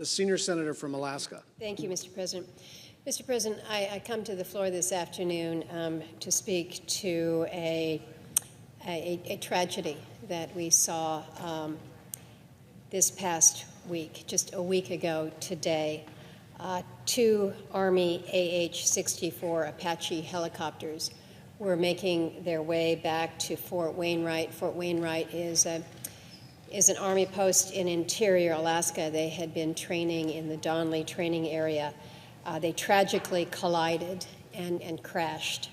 the senior senator from Alaska. Thank you, Mr. President. Mr. President, I come to the floor this afternoon to speak to a tragedy that we saw this past week, just a week ago today. Two Army AH-64 Apache helicopters were making their way back to Fort Wainwright. Fort Wainwright is an Army post in interior Alaska. They had been training in the Donley training area. They tragically collided and crashed.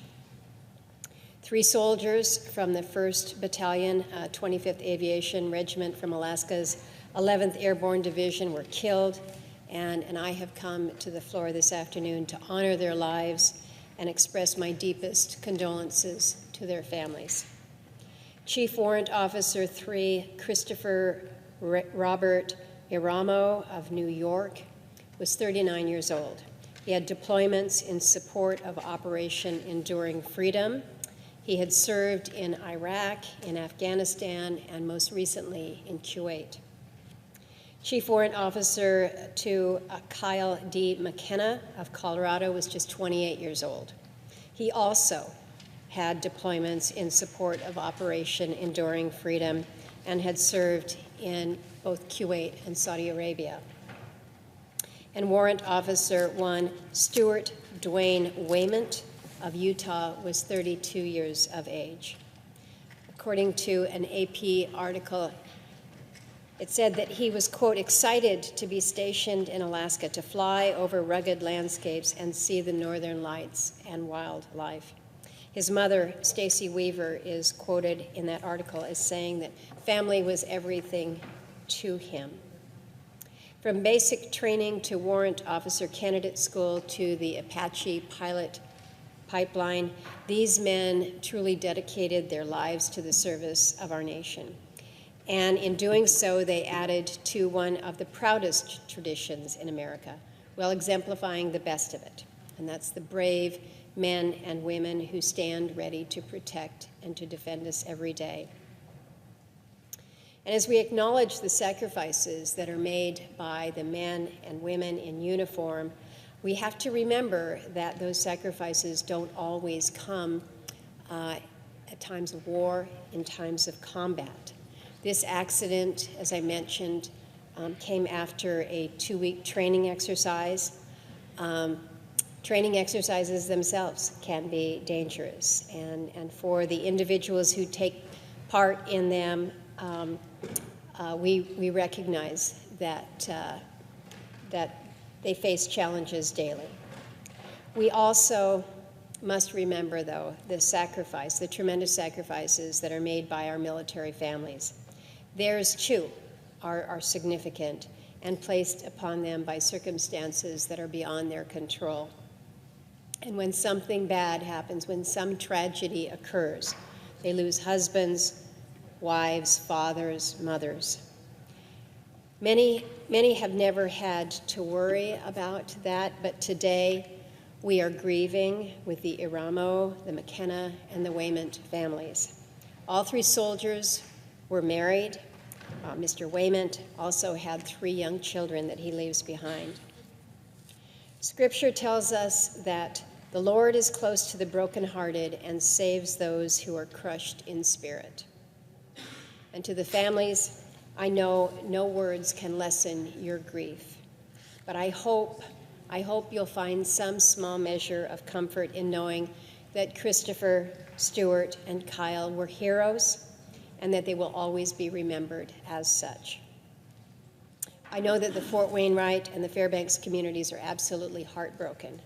3 soldiers from the 1st Battalion, 25th Aviation Regiment from Alaska's 11th Airborne Division were killed, and I have come to the floor this afternoon to honor their lives and express my deepest condolences to their families. Chief Warrant Officer 3, Christopher Robert Iramo of New York, was 39 years old. He had deployments in support of Operation Enduring Freedom. He had served in Iraq, in Afghanistan, and most recently in Kuwait. Chief Warrant Officer 2, Kyle D. McKenna of Colorado was just 28 years old. He also had deployments in support of Operation Enduring Freedom and had served in both Kuwait and Saudi Arabia. And Warrant Officer 1, Stuart Dwayne Wayment of Utah was 32 years of age. According to an AP article, it said that he was, quote, excited to be stationed in Alaska to fly over rugged landscapes and see the northern lights and wildlife. His mother, Stacy Weaver, is quoted in that article as saying that family was everything to him. From basic training to warrant officer candidate school to the Apache pilot pipeline, these men truly dedicated their lives to the service of our nation. And in doing so, they added to one of the proudest traditions in America, while exemplifying the best of it. And that's the brave men and women who stand ready to protect and to defend us every day. And as we acknowledge the sacrifices that are made by the men and women in uniform, we have to remember that those sacrifices don't always come at times of war, in times of combat. This accident, as I mentioned, came after a 2-week training exercise. Training exercises themselves can be dangerous, and for the individuals who take part in them, we recognize that they face challenges daily. We also must remember, though, the tremendous sacrifices that are made by our military families. Theirs, too, are significant and placed upon them by circumstances that are beyond their control. And when something bad happens, when some tragedy occurs, they lose husbands, wives, fathers, mothers. Many have never had to worry about that, but today we are grieving with the Iramo, the McKenna, and the Wayment families. All 3 soldiers were married. Mr. Wayment also had 3 young children that he leaves behind. Scripture tells us that the Lord is close to the brokenhearted and saves those who are crushed in spirit. And to the families, I know no words can lessen your grief, but I hope you'll find some small measure of comfort in knowing that Christopher, Stuart, and Kyle were heroes and that they will always be remembered as such. I know that the Fort Wainwright and the Fairbanks communities are absolutely heartbroken.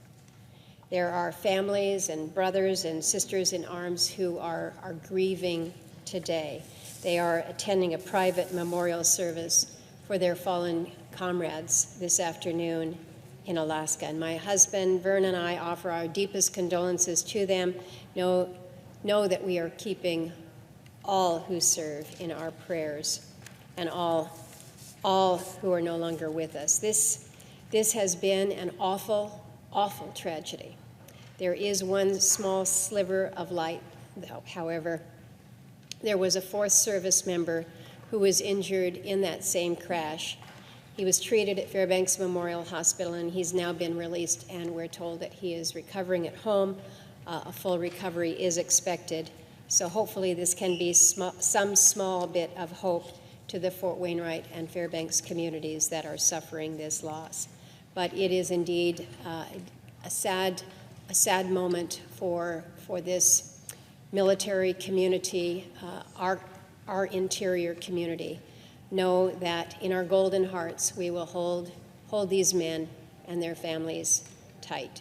There are families and brothers and sisters in arms who are grieving today. They are attending a private memorial service for their fallen comrades this afternoon in Alaska. And my husband, Vern, and I offer our deepest condolences to them. Know that we are keeping all who serve in our prayers and all who are no longer with us. This has been an awful, awful tragedy. There is one small sliver of light, however. There was a 4th service member who was injured in that same crash, He was treated at Fairbanks Memorial Hospital, and he's now been released, and we're told that he is recovering at home. A full recovery is expected. So hopefully this can be some small bit of hope to the Fort Wainwright and Fairbanks communities that are suffering this loss. But it is indeed a sad moment for this military community, our interior community. Know that in our golden hearts we will hold these men and their families tight.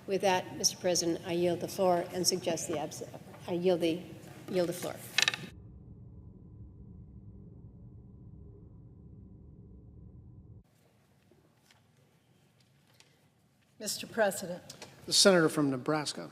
With that, Mr. President, I yield the floor and suggest I yield the floor. Mr. President. The senator from Nebraska.